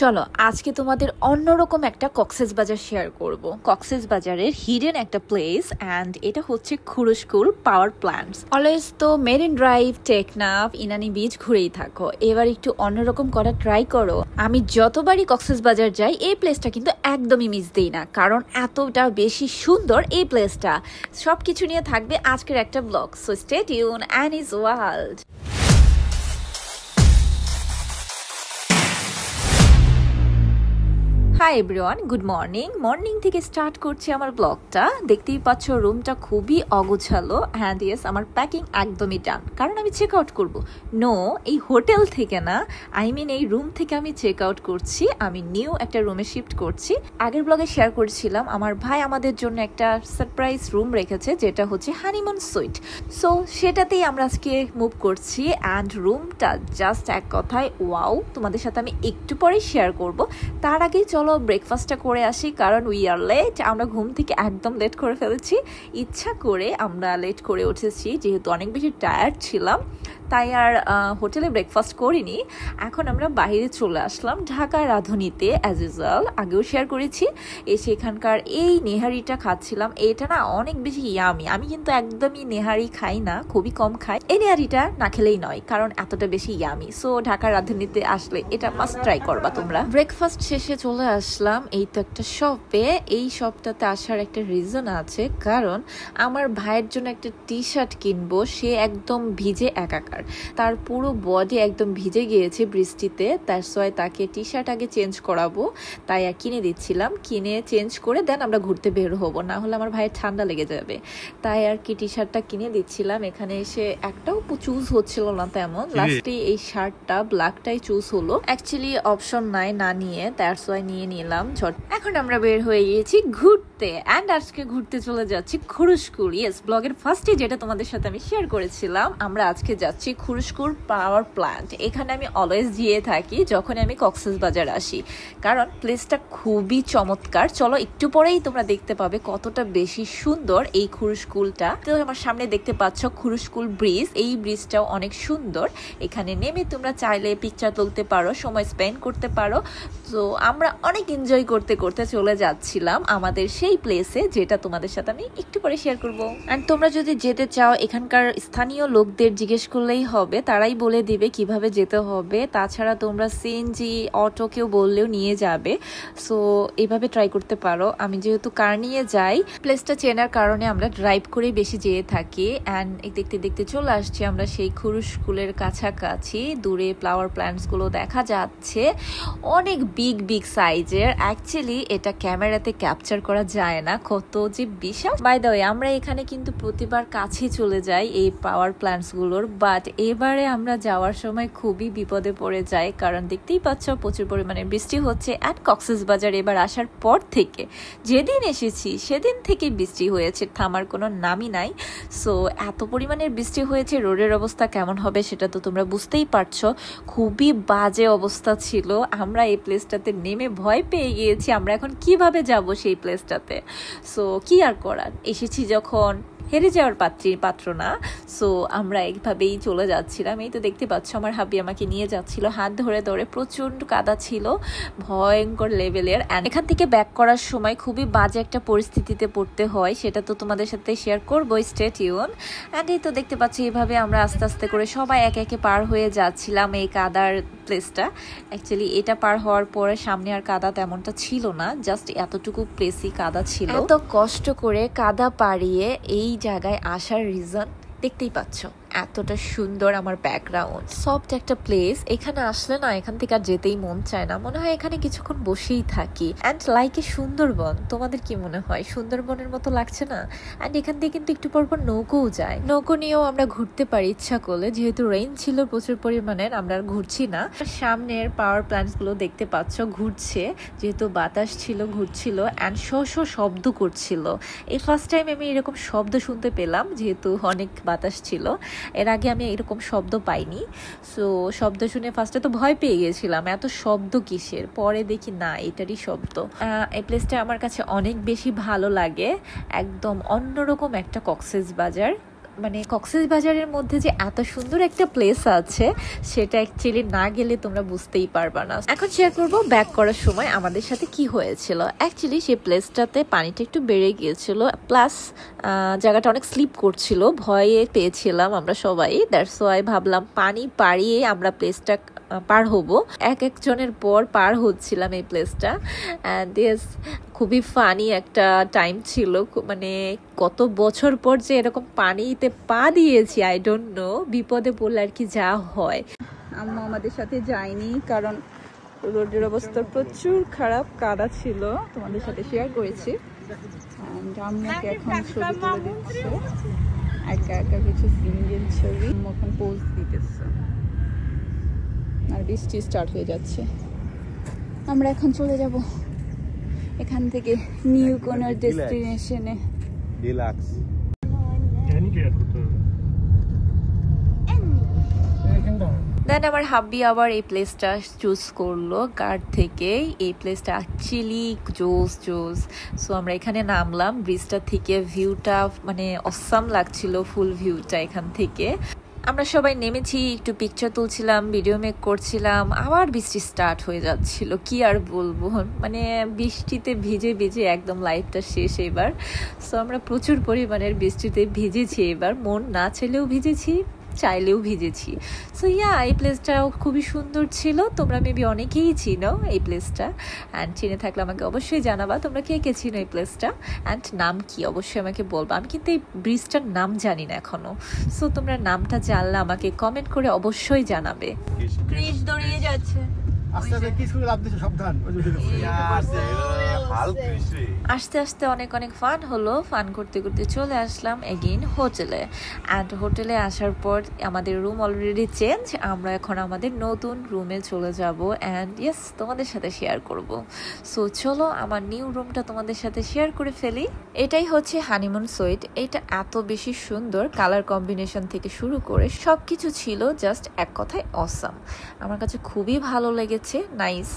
চলো আজকে তোমাদের অন্যরকম একটা কক্সবাজার শেয়ার করব। কক্সবাজারের হিডেন একটা প্লেস অ্যান্ড এটা হচ্ছে খুরুশকুল পাওয়ার প্ল্যান্টস। অলওয়েজ তো marine drive, Teknaf, Inani beach ঘুরেই থাকো, এবার একটু অন্যরকম করা ট্রাই করো। আমি যতবারই কক্সবাজার যাই এই প্লেসটা কিন্তু একদমই মিস দিই না, কারণ এতটা বেশি সুন্দর এই প্লেসটা। সবকিছু নিয়ে থাকবে আজকের একটা blog, so stay tune anise world. Hi everyone, good morning থেকে স্টার্ট করছি আমার ব্লগটা। দেখতেই পাচ্ছ রুমটা খুবই অগোছালো অ্যান্ড ইয়েস আমার প্যাকিং একদমই ডান, কারণ আমি চেক আউট করবো। নো, এই হোটেল থেকে না, আই মিন এই রুম থেকে আমি চেক আউট করছি। আমি নিউ একটা রুমে শিফট করছি। আগের ব্লগে শেয়ার করছিলাম আমার ভাই আমাদের জন্য একটা সারপ্রাইজ রুম রেখেছে, যেটা হচ্ছে হানিমুন সুইট। সো সেটাতেই আমরা আজকে মুভ করছি অ্যান্ড রুমটা জাস্ট এক কথায় ওয়াও। তোমাদের সাথে আমি একটু পরে শেয়ার করব। তার আগেই চলো ব্রেকফাস্টটা করে আসি, কারণ উই আর লেট। আমরা ঘুম থেকে একদম লেট করে ফেলেছি, ইচ্ছা করে আমরা লেট করে উঠেছি, যেহেতু অনেক বেশি টায়ার্ড ছিলাম, তাই আর হোটেলে ব্রেকফাস্ট করিনি। এখন আমরা বাইরে চলে আসলাম ঢাকার রাঁধুনিতে, অ্যাজ ইউজুয়াল আগেও শেয়ার করেছি। এসে এখানকার এই নেহারিটা খাচ্ছিলাম। এটা না অনেক বেশি ইয়ামি। আমি কিন্তু একদমই নেহারি খাই না, খুবই কম খাই। এই নেহারিটা না খেলেই নয়, কারণ এতটা বেশি ইয়ামি। সো ঢাকার রাঁধুনিতে আসলে এটা মাস্ট ট্রাই করবা তোমরা। ব্রেকফাস্ট শেষে চলে আসলাম এই তো একটা শপে। এই শপটাতে আসার একটা রিজন আছে, কারণ আমার ভাইয়ের জন্য একটা টি শার্ট কিনবো। সে একদম ভিজে একাকার, তার পুরো বডি একদম ভিজে গিয়েছে বৃষ্টিতে। দ্যাটস ওয়াই তাকে টি শার্ট আগে চেঞ্জ করাবো, তাই আর কিনে দিচ্ছিলাম। কিনে চেঞ্জ করে দেন আমরা ঘুরতে বের হবো, না হলে আমার ভাইয়ের ঠান্ডা লেগে যাবে। তাই আর কি টি শার্টটা কিনে দিচ্ছিলাম। এখানে এসে একটাও চুজ হচ্ছিল না তেমন। লাস্টে এই শার্টটা ব্ল্যাকটাই চুজ হলো। অ্যাকচুয়ালি অপশন নাই না নিয়ে, দ্যাটস ওয়াই নিয়ে নিলাম। এখন আমরা বের হয়ে গিয়েছি ঘুরতে অ্যান্ড আজকে ঘুরতে চলে যাচ্ছি খুরুশকুল। ইয়েস, ব্লগের ফার্স্টে যেটা তোমাদের সাথে আমি শেয়ার করেছিলাম, আমরা আজকে যাচ্ছি খুরুশকুল পাওয়ার প্ল্যান্ট। এখানে আমি অলওয়েজ গিয়ে থাকি যখন আমি কক্সবাজার আসি, কারণ প্লেসটা খুবই চমৎকার। চলো একটু পরেই তোমরা দেখতে পাবে কতটা বেশি সুন্দর এই খুরুশকুলটা। তো আমার সামনে দেখতে পাচ্ছ খুরুশকুল ব্রিজ। এই ব্রিজটাও অনেক সুন্দর। এখানে নেমে তোমরা চাইলে পিকচার তুলতে পারো, সময় স্পেন্ড করতে পারো। তো আমরা অনেক এনজয় করতে করতে চলে যাচ্ছিলাম আমাদের সেই প্লেসে, যেটা তোমাদের সাথে আমি একটু পরে শেয়ার করবো। অ্যান্ড তোমরা যদি যেতে চাও এখানকার স্থানীয় লোকদের জিজ্ঞেস করলেই হবে, তারাই বলে দিবে কিভাবে যেতে হবে। তাছাড়া তোমরা সিএনজি, অটোকেও বললেও নিয়ে যাবে। সো এইভাবে ট্রাই করতে পারো। আমি যেহেতু কার নিয়ে যাই, প্লেসটা চেনার কারণে আমরা ড্রাইভ করেই বেশি যেয়ে থাকি। অ্যান্ড দেখতে দেখতে চলে আসছি আমরা সেই খুরুশকুলের কাছাকাছি। দূরে ফ্লাওয়ার প্ল্যান্টস গুলো দেখা যাচ্ছে, অনেক বিগ বিগ সাইজের। অ্যাকচুয়ালি এটা ক্যামেরাতে ক্যাপচার করা যায় না, কত যে বিশাল। বাই দ্য ওয়ে, আমরা এখানে কিন্তু প্রতিবার কাছে চলে যাই এই পাওয়ার প্ল্যান্টস গুলোর, বাট এবারে আমরা যাওয়ার সময় খুবই বিপদে পড়ে যাই, কারণ দেখতেই পাচ্ছ প্রচুর পরিমাণে বৃষ্টি হচ্ছে। অ্যাট কক্সবাজার এবার আসার পর থেকে, যেদিন এসেছি সেদিন থেকে বৃষ্টি হয়েছে, থামার কোনো নামই নাই। সো এত পরিমাণের বৃষ্টি হয়েছে, রোডের অবস্থা কেমন হবে সেটা তো তোমরা বুঝতেই পারছো। খুবই বাজে অবস্থা ছিল। আমরা এই প্লেসটাতে নেমে ভয় পেয়ে গিয়েছি, আমরা এখন কিভাবে যাব সেই প্লেসটাতে। সো কি আর করার, এসেছি যখন, হেরে যাওয়ার পাত্র না। সো আমরা এইভাবেই চলে যাচ্ছিলাম। এই তো দেখতে পাচ্ছ আমার হাবি আমাকে নিয়ে যাচ্ছিল হাত ধরে ধরে। প্রচন্ড কাদা ছিল, ভয়ঙ্কর লেভেলের। অ্যান্ড এখান থেকে ব্যাক করার সময় খুবই বাজে একটা পরিস্থিতিতে পড়তে হয়, সেটা তো তোমাদের সাথে শেয়ার করবো, স্টে টিউন। অ্যান্ড এই তো দেখতে পাচ্ছি এইভাবে আমরা আস্তে আস্তে করে সবাই একে একে পার হয়ে যাচ্ছিলাম এই কাদার প্লেসটা। অ্যাকচুয়ালি এটা পার হওয়ার পরে সামনে আর কাদা তেমনটা ছিল না, জাস্ট এতটুকু প্লেসই কাদা ছিল। এত কষ্ট করে কাদা পাড়িয়ে এই জায়গায় আসার রিজন দেখতেই পাচ্ছ। এতটা সুন্দর আমার ব্যাকগ্রাউন্ড, সফট একটা প্লেস। এখানে আসলে না এখান থেকে আর যেতেই মন চায় না, মনে হয় এখানে কিছুক্ষণ বসেই থাকি। অ্যান্ড লাইক এ সুন্দরবন, তোমাদের কি মনে হয় সুন্দরবনের মতো লাগছে না? অ্যান্ড এখান থেকে কিন্তু একটু পর পর নৌকোও যায়, নৌকো নিয়েও আমরা ঘুরতে পারি ইচ্ছা করলে। যেহেতু রেইন ছিল প্রচুর পরিমাণের, আমরা আর ঘুরছি না। সামনের পাওয়ার প্ল্যান্টস গুলো দেখতে পাচ্ছ ঘুরছে, যেহেতু বাতাস ছিল ঘুরছিল। অ্যান্ড শব্দ করছিল। এই ফার্স্ট টাইম আমি এরকম শব্দ শুনতে পেলাম, যেহেতু অনেক বাতাস ছিল। এর আগে আমি এরকম শব্দ পাইনি। সো শব্দ শুনে ফার্স্টে তো ভয় পেয়ে গেছিলাম, এত শব্দ কিসের। পরে দেখি না, এটারই শব্দ। এই প্লেসটা আমার কাছে অনেক বেশি ভালো লাগে, একদম অন্যরকম একটা কক্সবাজার। মানে কক্সবাজারের মধ্যে যে এত সুন্দর একটা প্লেস আছে সেটা অ্যাকচুয়ালি না গেলে তোমরা বুঝতেই পারবা না। এখন শেয়ার করবো ব্যাক করার সময় আমাদের সাথে কি হয়েছিল। অ্যাকচুয়ালি সেই প্লেসটাতে পানিটা একটু বেড়ে গিয়েছিল, প্লাস জায়গাটা অনেক স্লিপ করছিল, ভয়ে পেয়েছিলাম আমরা সবাই। দ্যাটস ওয়াই ভাবলাম পানি পাড়িয়ে আমরা প্লেসটা পার হব। এক একজনের পর পার হচ্ছিলাম এই প্লেসটা। অ্যান্ড ইয়েস, খুবই ফানি একটা টাইম ছিল। মানে কত বছর পর যে এরকম পানিতে পা দিয়েছি, আই ডোন্ট নো, বিপদে পড়লে আর কি যা হয়। আম্মু আমাদের সাথে যায়নি কারণ রোডের অবস্থা প্রচুর খারাপ, কাদা ছিল, তোমাদের সাথে শেয়ার করেছি। আম্মুকে এখন ছবি তুলে দিচ্ছে, একা একা কিছু সিঙ্গেল ছবি আম্মু এখন পোজ দিতেছে। আর বৃষ্টি স্টার্ট হয়ে যাচ্ছে। আমরা এখন চলে যাব এখান থেকে নিউ কোনো ডেস্টিনেশনে। রিল্যাক্স। দেন আমার হাব্বি আবার এই প্লেসটা চুজ করলো কার থেকে। এই প্লেসটা অ্যাকচুয়ালি জোস। সো আমরা এখানে নামলাম। ব্রিজটা থেকে ভিউটা মানে অসাম লাগছিল, ফুল ভিউটা এখান থেকে। আমরা সবাই নেমেছি, একটু পিকচার তুলছিলাম, ভিডিও মেক করছিলাম, আবার বৃষ্টি স্টার্ট হয়ে যাচ্ছিল। কি আর বলবো, মানে বৃষ্টিতে ভিজে ভিজে একদম লাইফটা শেষ এবার। সো আমরা প্রচুর পরিমাণের বৃষ্টিতে ভিজেছি এবার, মন না চাইলেও ভিজেছি, চাইলেও ভিজেছি। সো এই প্লেসটাও খুবই সুন্দর ছিল। তোমরা মেবি অনেকেই চিনো এই প্লেসটা, অ্যান্ড চিনে থাকলে আমাকে অবশ্যই জানাবা তোমরা কে কে চিনো এই প্লেসটা, অ্যান্ড নাম কি অবশ্যই আমাকে বলবা। আমি কিন্তু এই ব্রিজটার নাম জানি না এখনো। সো তোমরা নামটা জানলে আমাকে কমেন্ট করে অবশ্যই জানাবে। ক্রিস দৌড়িয়ে যাচ্ছে। আস্তে আস্তে অনেক ফান হলো। ফান করতে করতে চলে আসলাম এগেইন হোটেলে। অ্যান্ড হোটেলে আসার পর আমাদের রুম অলরেডি চেঞ্জ। আমরা এখন আমাদের নতুন রুমে চলে যাব, অ্যান্ড ইয়েস তোমাদের সাথে শেয়ার করব। সো চলো আমার নিউ রুমটা তোমাদের সাথে শেয়ার করে ফেলি। এটাই হচ্ছে হানিমুন সুইট। এটা এত বেশি সুন্দর, কালার কম্বিনেশন থেকে শুরু করে সব কিছু ছিল জাস্ট এক কথায় অসাম। আমার কাছে খুবই ভালো লেগেছে, নাইস।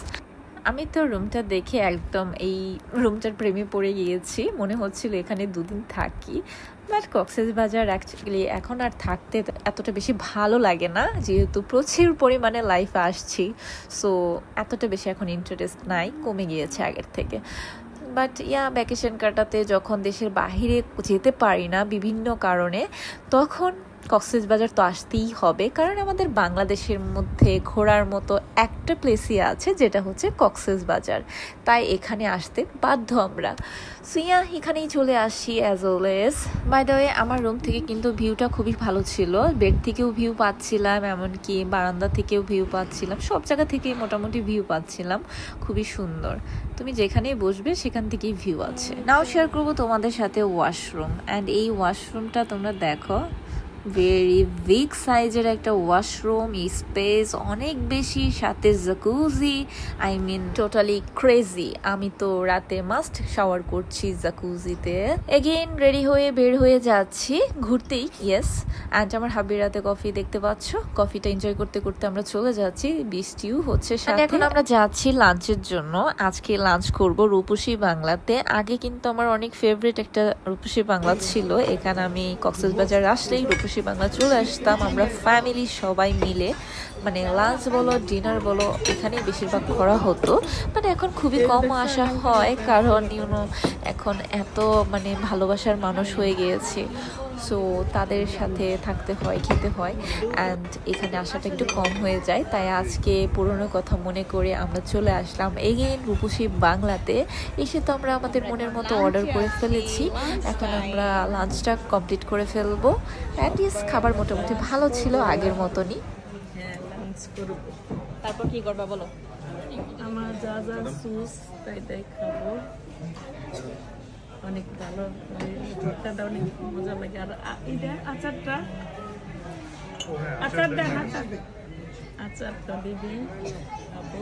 আমি তো রুমটা দেখে একদম এই রুমটার প্রেমে পড়ে গিয়েছি, মনে হচ্ছিল এখানে দুদিন থাকি। বাট কক্সবাজার অ্যাকচুয়ালি এখন আর থাকতে এতটা বেশি ভালো লাগে না, যেহেতু প্রচুর পরিমাণে লাইফে আসছি। সো এতটা বেশি এখন ইন্টারেস্ট নাই, কমে গিয়েছে আগের থেকে। বাট ভ্যাকেশন কাটাতে যখন দেশের বাহিরে যেতে পারি না বিভিন্ন কারণে, তখন কক্সবাজার তো আসতেই হবে, কারণ আমাদের বাংলাদেশের মধ্যে ঘোরার মতো একটা প্লেসই আছে, যেটা হচ্ছে কক্সবাজার। তাই এখানে আসতে বাধ্য আমরা। সো এখানেই চলে আসি as always. By the way, আমার রুম থেকে কিন্তু ভিউটা খুবই ভালো ছিল। বেড থেকেও ভিউ পাচ্ছিলাম, এমনকি বারান্দা থেকেও ভিউ পাচ্ছিলাম, সব জায়গা থেকেই মোটামুটি ভিউ পাচ্ছিলাম। খুবই সুন্দর, তুমি যেখানেই বসবে সেখান থেকেই ভিউ আছে। নাও শেয়ার করবো তোমাদের সাথে ওয়াশরুম। অ্যান্ড এই ওয়াশরুমটা তোমরা দেখো, ভেরি বিগ সাইজের একটা ওয়াশরুম, স্পেস অনেক বেশি, সাথে jacuzzi. I mean totally crazy. আমি তো রাতে মাস্ট শাওয়ার করছি জাকুজিতে। এগেইন রেডি হয়ে বের হয়ে যাচ্ছি ঘুরতেই। ইয়েস, অ্যান্ড আমার হাবির রাতে কফি দেখতে পাচ্ছ। কফিটা এনজয় করতে করতে আমরা চলে যাচ্ছি, বৃষ্টিও হচ্ছে সাথে। এখন আমরা যাচ্ছি লাঞ্চের জন্য। আজকে লাঞ্চ করব রূপসী বাংলাতে। আগে কিন্তু আমার অনেক ফেভারিট একটা রূপসী বাংলা ছিল। এখানে আমি কক্সবাজার আসলেই রূপসী বাংলা চলে আসতাম। আমরা ফ্যামিলি সবাই মিলে, মানে লাঞ্চ বলো ডিনার বলো, এখানেই বেশিরভাগ করা হতো। মানে এখন খুবই কম আসা হয়, কারণ এখন এত মানে ভালোবাসার মানুষ হয়ে গিয়েছে। সো তাদের সাথে থাকতে হয়, খেতে হয়, অ্যান্ড এখানে আসাটা একটু কম হয়ে যায়। তাই আজকে পুরনো কথা মনে করে আমরা চলে আসলাম এগেইন রূপসী বাংলাতে। এসে তো আমরা আমাদের মনের মতো অর্ডার করে ফেলেছি। এখন আমরা লাঞ্চটা কমপ্লিট করে ফেলবো। অ্যান্ড ইয়েস, খাবার মোটামুটি ভালো ছিল, আগের মতনই। লাঞ্চ করব। তারপর কি করবা বলো? আমার যা যা সুস তাই খাবো। অনেক ভালো, ভর্তাটা অনেক মজা লাগে। আর এটা আচারটা দিবি খাবো।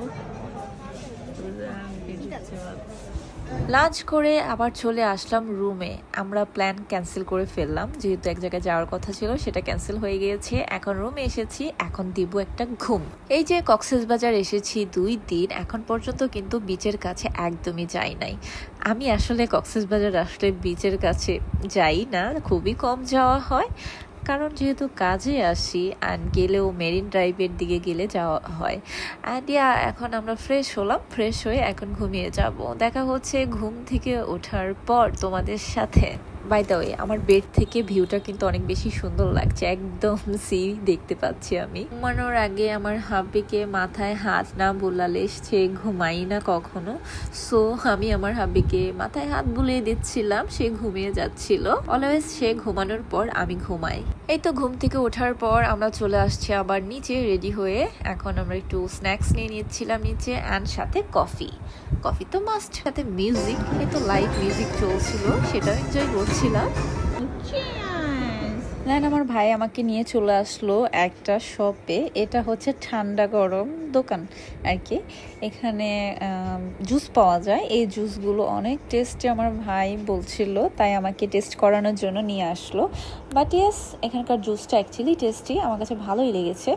লাঞ্চ করে আবার চলে আসলাম রুমে। আমরা প্ল্যান ক্যান্সেল করে ফেললাম, যেহেতু এক জায়গায় যাওয়ার কথা ছিল সেটা ক্যান্সেল হয়ে গিয়েছে। এখন রুমে এসেছি, এখন দিব একটা ঘুম। এই যে কক্সবাজার এসেছি 2 দিন, এখন পর্যন্ত কিন্তু বিচের কাছে একদমই যাই নাই। আমি আসলে কক্সবাজার আসলে বিচের কাছে যাই না, খুবই কম যাওয়া হয়, কারণ যেহেতু কাজে আসি অ্যান্ড গেলেও মেরিন ড্রাইভের দিকে গেলে যাওয়া হয়। অ্যান্ড এখন আমরা ফ্রেশ হলাম, ফ্রেশ হয়ে এখন ঘুমিয়ে যাব। দেখা হচ্ছে ঘুম থেকে ওঠার পর তোমাদের সাথে। বাই দ্য ওয়ে, আমার বেড থেকে ভিউটা কিন্তু অনেক বেশি সুন্দর লাগছে, একদম সি দেখতে পাচ্ছি আমি। ঘুমানোর আগে আমার হাব্বিকে মাথায় হাত না বুলালে সে ঘুমাই না কখনো, সো আমি আমার হাব্বিকে মাথায় হাত বুলিয়ে দিচ্ছিলাম, সে ঘুমিয়ে যাচ্ছিল। অলওয়েজ সে ঘুমানোর পর আমি ঘুমাই। এই তো ঘুম থেকে ওঠার পর আমরা চলে আসছি আবার নিচে রেডি হয়ে। এখন আমরা একটু স্ন্যাক্স নিয়ে নিচ্ছিলাম নিচে, অ্যান্ড সাথে কফি তো মাস্ট, সাথে মিউজিক। এই তো লাইভ মিউজিক চলছিল, সেটাও এনজয় করছিলাম। দেন আমার ভাই আমাকে নিয়ে চলে আসলো একটা শপে, এটা হচ্ছে ঠান্ডা গরম দোকান আর কি। এখানে জুস পাওয়া যায়, এই জুসগুলো অনেক টেস্টি আমার ভাই বলছিল, তাই আমাকে টেস্ট করানোর জন্য নিয়ে আসলো। বাট ইয়েস, এখানকার জুসটা অ্যাকচুয়ালি টেস্টি, আমার কাছে ভালোই লেগেছে।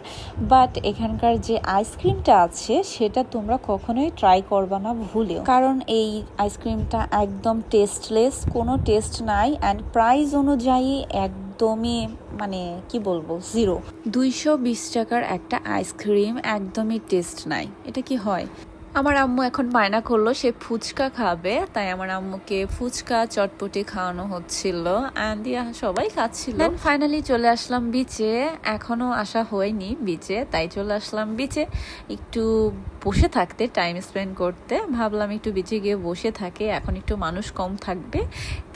বাট এখানকার যে আইসক্রিমটা আছে সেটা তোমরা কখনোই ট্রাই করবা না ভুলেও, কারণ এই আইসক্রিমটা একদম টেস্টলেস, কোনো টেস্ট নাই। অ্যান্ড প্রাইস অনুযায়ী একদমই মানে কি বলবো, 0। 220 টাকার একটা আইসক্রিম, একদমই টেস্ট নাই। এটা কি হয়? আমার আম্মু এখন বায়না করলো সে ফুচকা খাবে, তাই আমার আম্মুকে ফুচকা চটপটি খাওয়ানো হচ্ছিল, অ্যান্ড সবাই খাচ্ছিল। দেন ফাইনালি চলে আসলাম বিচে, এখনো আসা হয়নি বিচে, তাই চলে আসলাম বিচে একটু বসে থাকতে, টাইম স্পেন্ড করতে। ভাবলাম একটু বিচে গিয়ে বসে থাকে, এখন একটু মানুষ কম থাকবে,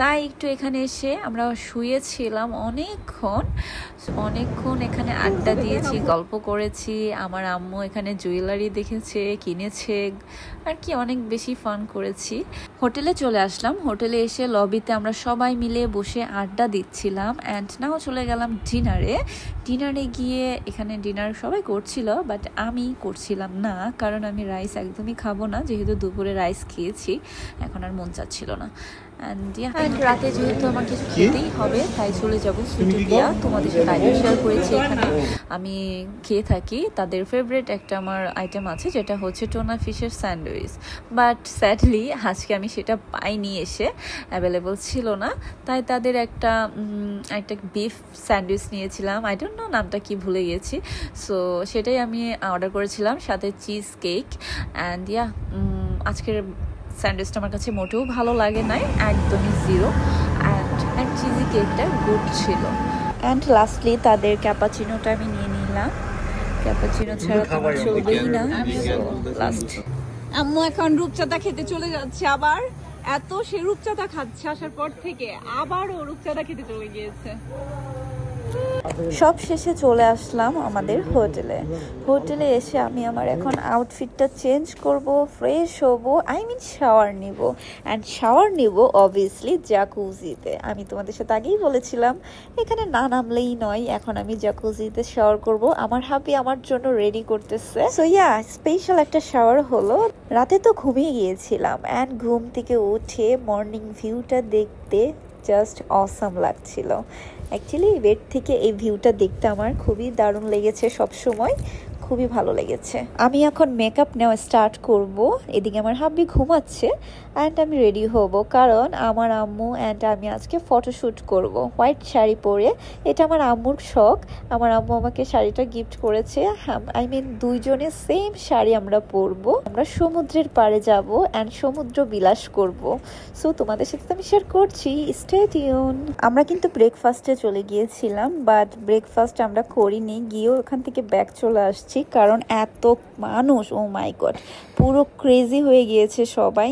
তাই একটু এখানে এসে আমরা শুয়েছিলাম অনেকক্ষণ এখানে আড্ডা দিয়েছি, গল্প করেছি। আমার আম্মু এখানে জুয়েলারি দেখেছে, কিনেছে আর কি, অনেক বেশি ফান করেছি। হোটেলে চলে আসলাম, হোটেলে এসে লবিতে আমরা সবাই মিলে বসে আড্ডা দিচ্ছিলাম। অ্যান্ড নাও চলে গেলাম ডিনারে গিয়ে এখানে ডিনার সবাই করছিল, বাট আমি করছিলাম না, কারণ আমি রাইস একদমই খাবো না, যেহেতু দুপুরে রাইস খেয়েছি, এখন আর মন চাচ্ছিল না। অ্যান্ড রাতে যেহেতু আমার কিছু খেতেই হবে, তাই চলে যাবো সুইটুপিয়া। তোমাদের সাথে আইটেম শেয়ার করেছি, এখানে আমি খেয়ে থাকি। তাদের ফেভারিট একটা আমার আইটেম আছে, যেটা হচ্ছে টোনা ফিশের স্যান্ডউইচ, বাট স্যাডলি আজকে আমি সেটা পাইনি, এসে অ্যাভেলেবল ছিল না, তাই তাদের একটা বিফ স্যান্ডউইচ নিয়েছিলাম। আই ডোন্ট নো নামটা কি, ভুলে গেছি। সো সেটাই আমি অর্ডার করেছিলাম, সাথে চিজ কেক। অ্যান্ড আজকের স্যান্ডউইচটা আমার কাছে মোটেও ভালো লাগে নাই, একদমই 0। অ্যান্ড চিজি কেকটা গুড ছিল। অ্যান্ড লাস্টলি তাদের ক্যাপাচিনোটা আমি নিয়ে নিলাম, ক্যাপাচিনো ছাড়া তোমার চলবেই না। লাস্ট আম্মু এখন রূপচাঁদা খেতে চলে যাচ্ছে, আবার এত সে রূপচাঁদা খাচ্ছে আসার পর থেকে, আবারও রূপচাঁদা খেতে চলে গিয়েছে। সব শেষে চলে আসলাম আমাদের হোটেলে এসে আমি আমার এখন আউটফিটটা চেঞ্জ করব, ফ্রেশ হব, শাওয়ার নিব। অ্যান্ড শাওয়ার নিব অবভিয়াসলি জাকুজিতে। আমি তোমাদের সাথে আগেই বলেছিলাম এখানে না নামলেই নয়, এখন আমি জাকুজিতে শাওয়ার করব। আমার হাবি আমার জন্য রেডি করতেছে। সো স্পেশাল একটা শাওয়ার হলো। রাতে তো ঘুমিয়ে গিয়েছিলাম, অ্যান্ড ঘুম থেকে উঠে মর্নিং ভিউটা দেখতে জাস্ট অসাম লাগছিল। অ্যাকচুয়ালি বেড থেকে এই ভিউটা দেখতে আমার খুবই দারুণ লেগেছে, সবসময় খুবই ভালো লেগেছে। আমি এখন মেকআপ নেওয়া স্টার্ট করব। এদিকে আমার হাব্বি ঘুমাচ্ছে, অ্যান্ড আমি রেডি হব, কারণ আমার আম্মু অ্যান্ড আমি আজকে ফটোশ্যুট করব হোয়াইট শাড়ি পরে। এটা আমার আম্মুর শখ, আমার আম্মু আমাকে শাড়িটা গিফট করেছে। দুইজনে সেম শাড়ি আমরা পরবো, আমরা সমুদ্রের পাড়ে যাব অ্যান্ড সমুদ্র বিলাস করব। সো তোমাদের সাথে আমি শেয়ার করছি, স্টে টিউন। আমরা কিন্তু ব্রেকফাস্টে চলে গিয়েছিলাম, বাট ব্রেকফাস্ট আমরা করিনি, গিয়েও ওখান থেকে ব্যাক চলে আসছি, কারণ এত মানুষ, ও মাই গড, পুরো ক্রেজি হয়ে গিয়েছে সবাই,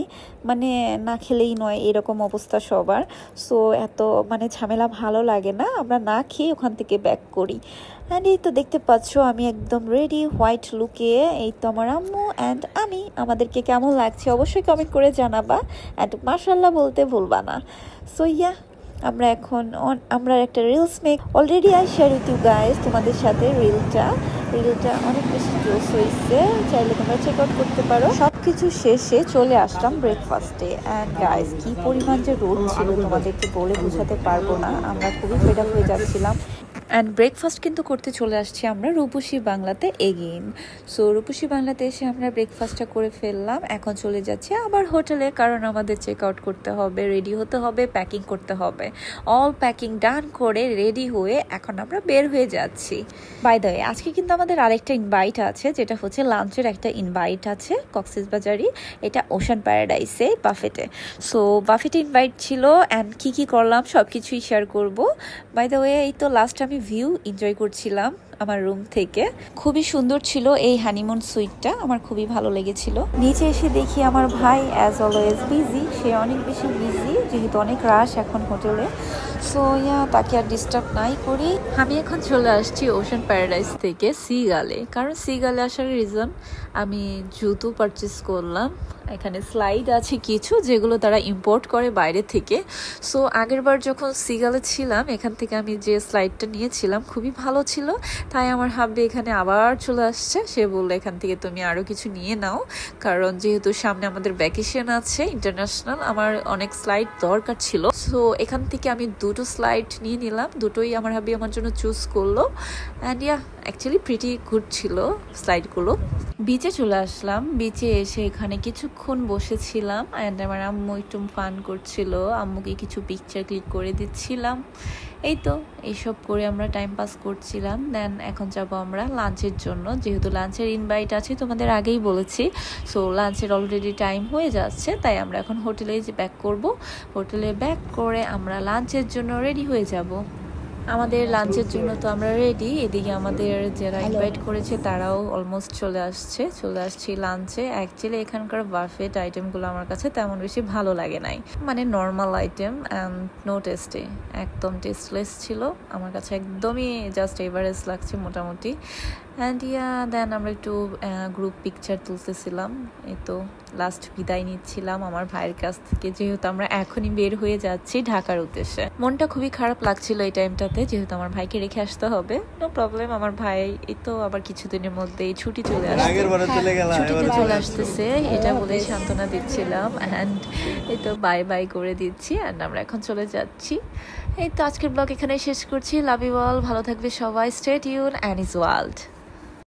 মানে না খেলেই নয় এরকম অবস্থা সবার। সো এত ঝামেলা ভালো লাগে না, আমরা না খেয়ে ওখান থেকে ব্যাক করি। অ্যান্ড এই তো দেখতে পাচ্ছ আমি একদম রেডি হোয়াইট লুকে। এই তো আমার আম্মু অ্যান্ড আমি। আমাদেরকে কেমন লাগছে অবশ্যই কমেন্ট করে জানাবা, অ্যান্ড মাশাআল্লাহ বলতে ভুলবা না। সো আমরা এখন একটা reels already I share with you guys, তোমাদের সাথে রিলটা। রিলটা অনেক বেশি জোস হয়েছে, চাইলে তোমরা চেক আউট করতে পারো। সবকিছু শেষে চলে আসলাম ব্রেকফাস্টে। অ্যান্ড গাইস, কি পরিমাণ যে রোদ ছিল তোমাদেরকে বলে বোঝাতে পারবো না, আমরা খুবই ফেড আপ হয়ে যাচ্ছিলাম। অ্যান্ড ব্রেকফাস্ট কিন্তু করতে চলে আসছি আমরা রূপসী বাংলাতে এগেইন। সো রূপসী বাংলাতে এসে আমরা ব্রেকফাস্টটা করে ফেললাম। এখন চলে যাচ্ছি আবার হোটেলে, কারণ আমাদের চেক আউট করতে হবে, রেডি হতে হবে, প্যাকিং করতে হবে। অল প্যাকিং ডান করে রেডি হয়ে এখন আমরা বের হয়ে যাচ্ছি। বাই দ্য ওয়ে, আজকে কিন্তু আমাদের আরেকটা ইনভাইট আছে, যেটা হচ্ছে লাঞ্চের একটা ইনভাইট আছে কক্সবাজারে, এটা ওশান প্যারাডাইসে বাফেটে। সো বাফেটে ইনভাইট ছিল, অ্যান্ড কী কী করলাম সব কিছুই শেয়ার করবো। বাই দ্য ওয়ে, এই তো লাস্ট আমি ভিউ এনজয় করছিলাম আমার রুম থেকে। খুবই সুন্দর ছিল এই হানিমুন সুইটটা, আমার খুবই ভালো লেগেছিল। নিচে এসে দেখি আমার ভাই অ্যাজ অলওয়েজ বিজি, সে অনেক বেশি বিজি যেহেতু অনেক রাশ এখন হোটেলে। সো তাকে আর ডিস্টার্ব নাই করি। আমি এখন চলে আসছি ওশান প্যারাডাইস থেকে সিগালে, কারণ সিগালে আসার রিজন আমি জুতো পারচেস করলাম। এখানে স্লাইড আছে কিছু যেগুলো তারা ইম্পোর্ট করে বাইরে থেকে। সো আগেরবার যখন সিগালে ছিলাম এখান থেকে আমি যে স্লাইডটা নিয়েছিলাম খুবই ভালো ছিল, তাই আমার হাব্বে এখানে আবার চলে আসছে। সে বললো এখান থেকে তুমি আরও কিছু নিয়ে নাও, কারণ যেহেতু সামনে আমাদের ভ্যাকেশন আছে ইন্টারন্যাশনাল, আমার অনেক স্লাইড দরকার ছিল। সো এখান থেকে আমি দুটো স্লাইড নিয়ে নিলাম, দুটোই আমার হাব্বে আমার জন্য চুজ করলো। অ্যান্ড অ্যাকচুয়ালি প্রিটি গুড ছিল স্লাইডগুলো। বিচে চলে আসলাম, বিচে এসে এখানে কিছুক্ষণ বসেছিলাম। অ্যান্ড আমার আম্মু একটু ফান করছিল, আম্মুকে কিছু পিকচার ক্লিক করে দিচ্ছিলাম। এই তো এইসব করে আমরা টাইম পাস করছিলাম। দেন এখন যাব আমরা লাঞ্চের জন্য, যেহেতু লাঞ্চের ইনভাইট আছে তোমাদের আগেই বলেছি। সো লাঞ্চের অলরেডি টাইম হয়ে যাচ্ছে, তাই আমরা এখন হোটেলে ব্যাক করব। হোটেলে ব্যাক করে আমরা লাঞ্চের জন্য রেডি হয়ে যাব। আমাদের লাঞ্চের জন্য তো আমরা রেডি, এদিকে আমাদের যারা ইনভাইট করেছে তারাও অলমোস্ট চলে আসছি লাঞ্চে। অ্যাকচুয়ালি এখানকার বাফেট আইটেমগুলো আমার কাছে তেমন বেশি ভালো লাগে নাই, মানে নর্মাল আইটেম অ্যান্ড নো টেস্টে, একদম টেস্টলেস ছিল আমার কাছে, একদমই জাস্ট এভারেজ লাগছে মোটামুটি। অ্যান্ড দেন আমরা একটু গ্রুপ পিকচার তুলতেছিলাম। এই তো লাস্ট বিদায় নিচ্ছিলাম আমার ভাইয়ের কাছ থেকে, যেহেতু আমরা এখনই বের হয়ে যাচ্ছি ঢাকার উদ্দেশ্যে। মনটা খুবই খারাপ লাগছিল এই টাইমটাতে, যেহেতু আমার ভাইকে রেখে আসতে হবে। নো প্রবলেম, আমার ভাই এই তো আবার কিছুদিনের মধ্যেই ছুটিতে চলে আসতেছে, এটা বলে সান্ত্বনা দিচ্ছিলাম। অ্যান্ড এই তো বাই বাই করে দিচ্ছি, অ্যান্ড আমরা এখন চলে যাচ্ছি। এই তো আজকের ব্লগ এখানে শেষ করছি। লাভ ইউ অল, ভালো থাকবে সবাই, স্টে টিউন, অ্যানিস ওয়ার্ল্ড।